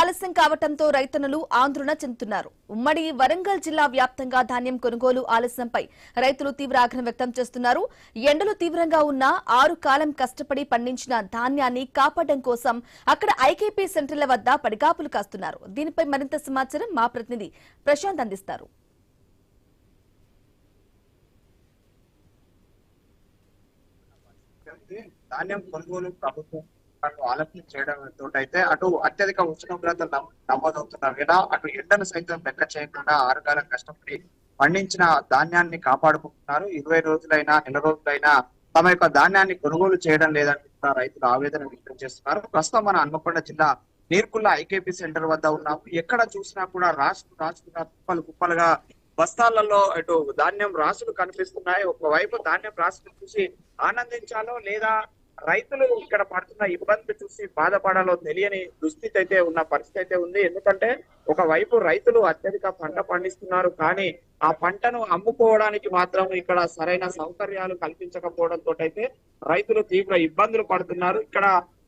ఆలస్యం కావడంతో రైతన్నలు ఆందోళన చెందుతున్నారు. ఉమ్మడి వరంగల్ జిల్లా వ్యాప్తంగా ధాన్యం కొనుగోలు ఆలస్యంపై రైతులు తీవ్ర ఆగ్రహం వ్యక్తం చేస్తున్నారు. ఎండలు తీవ్రంగా ఉన్నా 6 కాలం కష్టపడి పండించిన ధాన్యాన్ని కాపాడడం కోసం అక్కడ ఐకేపీ సెంటర్ల వద్ద పడిగాపులు కాస్తున్నారు. దీనిపై మరింత సమాచారం మా ప్రతినిధి ప్రశాంత్ అందిస్తారు. ధాన్యం కొనుగోలు ప్రభుత్వం ఆలస్యం చేయడంతో అయితే అటు అత్యధిక ఉష్ణోగ్రతలు నమోదవుతున్న వేళ అటు ఎండను సైతం లెక్క చేయకుండా 6 కాలం కష్టపడి పండించిన ధాన్యాన్ని కాపాడుకుంటున్నారు. 20 రోజులైనా నెల రోజులైనా తమ యొక్క ధాన్యాన్ని కొనుగోలు చేయడం లేదని కూడా రైతులు ఆవేదన వ్యక్తం చేస్తున్నారు. ప్రస్తుతం మన హన్మకొండ జిల్లా నీర్కుల్ల ఐకేపీ సెంటర్ వద్ద ఉన్నాము. ఎక్కడ చూసినా కూడా రాసులుగా కుప్పలు కుప్పలుగా బస్తాలలో ఇటు ధాన్యం రాసులు కనిపిస్తున్నాయి. ఒకవైపు ధాన్యం రాసులు చూసి ఆనందించాలో లేదా రైతులు ఇక్కడ పడుతున్న ఇబ్బందులు చూసి బాధపడాలో తెలియని దుస్థితి అయితే ఉన్న పరిస్థితి అయితే ఉంది. ఎందుకంటే ఒకవైపు రైతులు అత్యధిక పంట పండిస్తున్నారు, కానీ ఆ పంటను అమ్ముకోవడానికి మాత్రం ఇక్కడ సరైన సౌకర్యాలు కల్పించకపోవడంతో అయితే రైతులు తీవ్ర ఇబ్బందులు పడుతున్నారు. ఇక్కడ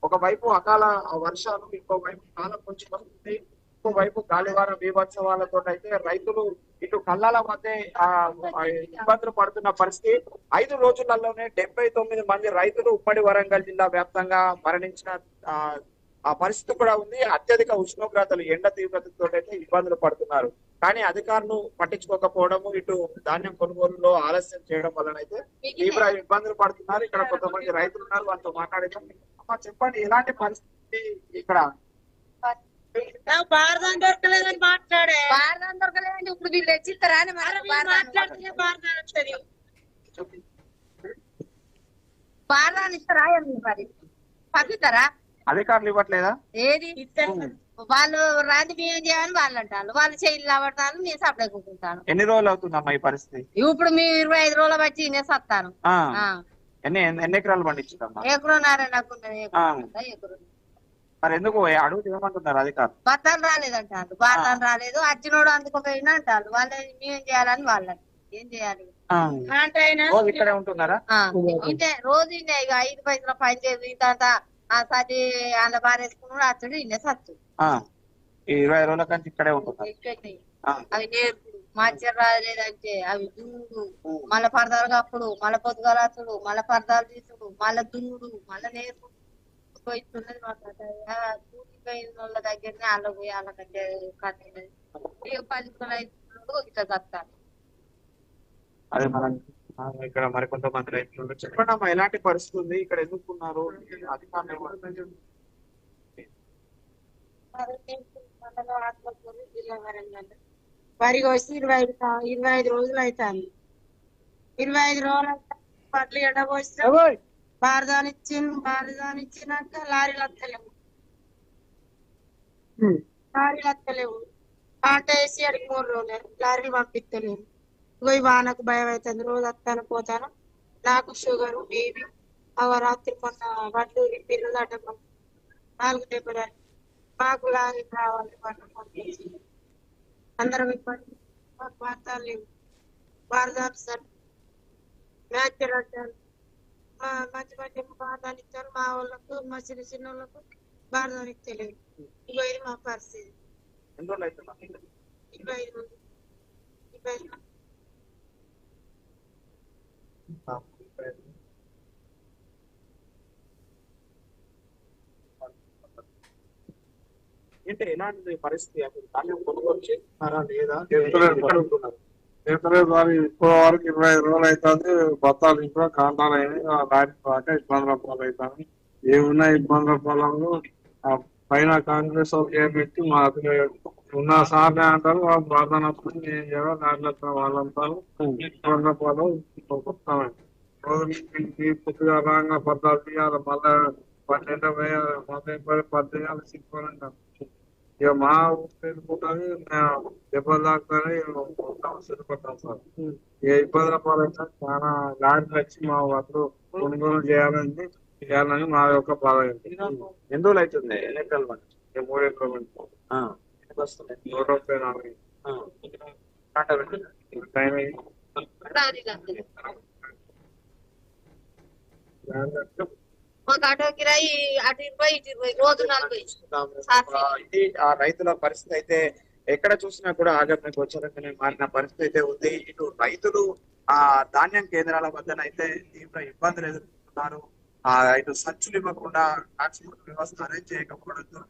ఒకవైపు అకాల వర్షాలు, ఇంకోవైపు కాలం కొంచెం వస్తుంది, ఇంకోవైపు గాలివారం బీభత్సవాలతో అయితే రైతులు ఇటు కళ్ళాల మధ్య ఇబ్బందులు పడుతున్న పరిస్థితి. 5 రోజులలోనే 79 మంది రైతులు ఉమ్మడి వరంగల్ జిల్లా వ్యాప్తంగా మరణించిన ఆ పరిస్థితి కూడా ఉంది. అత్యధిక ఉష్ణోగ్రతలు, ఎండ తీవ్రతతో అయితే ఇబ్బందులు పడుతున్నారు. కానీ అధికారులు పట్టించుకోకపోవడము, ఇటు ధాన్యం కొనుగోలులో ఆలస్యం చేయడం వలనైతే తీవ్ర ఇబ్బందులు పడుతున్నారు. ఇక్కడ కొంతమంది రైతులు ఉన్నారు, వాళ్ళతో మాట్లాడేదాం. చెప్పండి, ఎలాంటి పరిస్థితి ఇక్కడ? బారదాన్ దొరకలేదని మాట్లాడే బారదాన్ దొరకలేదండి. ఇప్పుడు వీళ్ళు తెచ్చిస్తారా అని మాట్లాడితే బారదాన్ వస్తుంది. బారదాన్ ఇస్తారా మరి పంపిస్తారా? అధికారులు ఇవ్వట్లేదా? ఏది వాళ్ళు రాంది మేము ఏం చేయాలని వాళ్ళు అంటారు. వాళ్ళు చేయలు కాబడతాను, నేను సప్లై కూర్చుంటాను. ఎన్ని రోజులు అవుతుందమ్మా ఈ పరిస్థితి? ఇప్పుడు మేము 25 రోజుల బట్టి నేను సత్తాను. ఎన్ని ఎకరాలు పండించుదమ్మా? ఎకరున్నారా నాకు ఎకరు. మరి ఎందుకు అడుగుతూ ఏమంటున్నారు అధికారులు? బత్తాలు రాలేదంటారు, బారదాన్ రాలేదు, అచ్చినోడు అందుకోపోయినా అంటారు. వాళ్ళు మేమేం చేయాలని వాళ్ళు ఏం చేయాలి ఇక్కడే ఉంటున్నారా? ఇంటే రోజు ఇన్నే ఇక 5 పైసలు పని చేసి ఇంత ఆ సతి అలా బారేసుకున్నాడు అచ్చుడు ఇన్నే సత్తు. 20 రోజుల కంటే ఇక్కడే ఉంటున్నారు. అవి నేర్పుడు మంచిగా రాలేదంటే అవి దున్నుడు, మళ్ళా పరదాలు కప్పుడు, మళ్ళా పొద్దుగా రాసుడు, మళ్ళా పరదాలు తీసుడు, మళ్ళా దున్నుడు, మళ్ళా నేర్పుడు ఇస్తున్నది మాకు. కూలిపోయిన వాళ్ళ దగ్గరనే అలా పోయి వాళ్ళకంటే కట్టినది 10 రైతులు ఇట్లా కట్టాలి. అదే మనం ఇక్కడ మరికొంతమంది రైతులు చెప్పండి అమ్మా, ఎలాంటి పరిస్థితి ఉంది ఇక్కడ, ఎందుకున్నారు అధికారులు? వరి కోసి 25 రోజులు అవుతాను. 25 రోజులు పట్లు ఎండబోస్తే బారదాన్ ఇచ్చినాక లారీలు వస్తలేవు. ఆట వేసి అడిగి 3 రోజులు లారీలు పంపిస్తలేరు. పోయి వానకు భయం అవుతుంది. రోజు వస్తాను పోతాను. నాకు షుగర్, బీపీ, రాత్రి కొన్న వడ్లు పిల్లలు అడ్డం 4 మాకు లారీ కావాలి. పంపించి అందరం ఇబ్బంది. మాకు వార్తలు లేవు. బారదాన్ సార్ మ్యాచ్ అంటారు. మంచి మంచి బారదాన్ ఇచ్చారు. మా వాళ్ళకు, మా చిన్న చిన్న వాళ్ళకు బారదాన్ ఇచ్చలేదు. ఇగో ఇది మా పరిస్థితి. 25 రోజులు. అంటే ఎలాంటి పరిస్థితి? అసలు ధాన్యం కొనుగోలు చేస్తున్నారా లేదా? చెప్పలేదు మరి. ఇప్పుడు వరకు 25 రోజులు అవుతుంది. బత్తాలు ఇంట్లో కాంటాలు అయినాయి. లారీ రాక ఇబ్బందుల పాలు అవుతాయి. ఏమున్నా ఇబ్బందుల పాలనలో పైన కాంగ్రెస్ పెట్టి మా ఉన్న సార్నే అంటారు. వాళ్ళు బాధనప్పుడు ఏం చేయాలో దాంట్లో వాళ్ళు అంటారు. ఇబ్బందుల పాలు రోజు కొద్దిగా రాగా 14 తీయాలి, మళ్ళా 12 వేయాలి, మళ్ళీ 10 తీయాలి, 6 అంటారు. ఇక మా ఊరుకుంటుంది దెబ్బలు తాకుతానే సిద్ధపడతాం సార్. ఇక ఇబ్బందుల పాలైతే చాలా లాంటి వచ్చి మా వద్దు కొనుగోలు చేయాలని మా యొక్క బాధ. ఎన్ని రోజులు అవుతుంది? ఎన్ని ఎకరాలు పండి? 3 ఎకరాలు వస్తున్నాయి. 134 లారీలు వస్తలేవు. మాకు ఆటో కిరాయి అటు 20 ఇటు 20 రోజు 40. ఇది ఆ రైతుల పరిస్థితి అయితే ఎక్కడ చూసినా కూడా ఆగమ్య గోచరంగానే మారిన పరిస్థితి అయితే ఉంది. ఇటు రైతులు ఆ ధాన్యం కేంద్రాల వద్దనైతే తీవ్ర ఇబ్బందులు ఎదుర్కొంటున్నారు. ఇటు సంచులు ఇవ్వకుండా ట్రాన్స్పోర్ట్ వ్యవస్థ అరేంజ్ చేయకపోవడంతో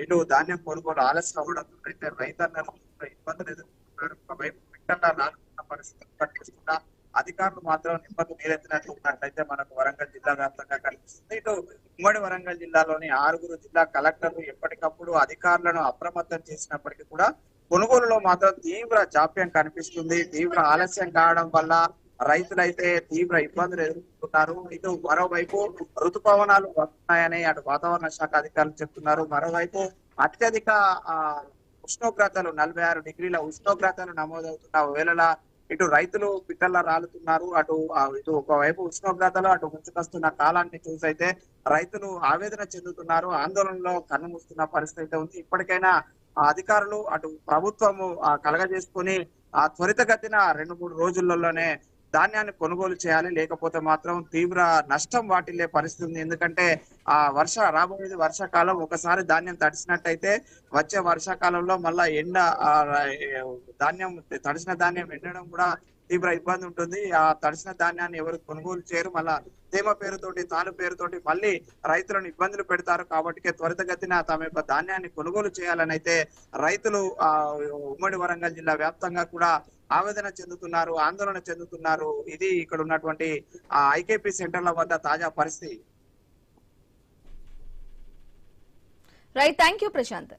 ఇటు ధాన్యం కొనుగోలు ఆలస్యం అవ్వడంతో అయితే రైతన్నలు తీవ్ర ఇబ్బందులు ఎదుర్కొంటున్నారు. ఒకవైపు పిట్టల్లా రానున్న పరిస్థితి పట్టించుకున్న అధికారులు మాత్రం నిమ్మకు నీరెత్తినట్లు ఉన్నట్లయితే మనకు వరంగల్ జిల్లా వ్యాప్తంగా కనిపిస్తుంది. ఇటు ఉమ్మడి వరంగల్ జిల్లాలోని 6 జిల్లా కలెక్టర్లు ఎప్పటికప్పుడు అధికారులను అప్రమత్తం చేసినప్పటికీ కూడా కొనుగోలులో మాత్రం తీవ్ర జాప్యం కనిపిస్తుంది. తీవ్ర ఆలస్యం కావడం వల్ల రైతులైతే తీవ్ర ఇబ్బందులు ఎదుర్కొంటున్నారు. ఇటు మరోవైపు ఋతుపవనాలు వస్తున్నాయని అటు వాతావరణ శాఖ అధికారులు చెప్తున్నారు. మరోవైపు అత్యధిక ఉష్ణోగ్రతలు 46 డిగ్రీల ఉష్ణోగ్రతలు నమోదవుతున్న వేళ ఇటు రైతులు పిట్టల్లా రాలుతున్నారు. ఇటు ఒకవైపు ఉష్ణోగ్రతలు అటు ముంచుకొస్తున్న కాలాన్ని చూసైతే రైతులు ఆవేదన చెందుతున్నారు. ఆందోళనలో కన్నుమూస్తున్న పరిస్థితి ఉంది. ఇప్పటికైనా అధికారులు అటు ప్రభుత్వము కలగజేసుకుని త్వరితగతిన 2-3 రోజుల్లోనే ధాన్యాన్ని కొనుగోలు చేయాలి. లేకపోతే మాత్రం తీవ్ర నష్టం వాటిల్లే పరిస్థితి ఉంది. ఎందుకంటే రాబోయేది వర్షాకాలం. ఒకసారి ధాన్యం తడిసినట్టయితే వచ్చే వర్షాకాలంలో మళ్ళా తడిసిన ధాన్యం ఎండడం కూడా తీవ్ర ఇబ్బంది ఉంటుంది. ఆ తడిసిన ధాన్యాన్ని ఎవరు కొనుగోలు చేయరు. మళ్ళా తేమ పేరుతోటి తాను పేరుతోటి మళ్ళీ రైతులను ఇబ్బందులు పెడతారు. కాబట్టి త్వరితగతిన తమ యొక్క ధాన్యాన్ని కొనుగోలు చేయాలని అయితే రైతులు ఉమ్మడి వరంగల్ జిల్లా వ్యాప్తంగా కూడా ఆవేదన చెందుతున్నారు, ఆందోళన చెందుతున్నారు. ఇది ఇక్కడ ఉన్నటువంటి ఐకేపీ సెంటర్ల వద్ద తాజా పరిస్థితి. Right, thank you Prashanth.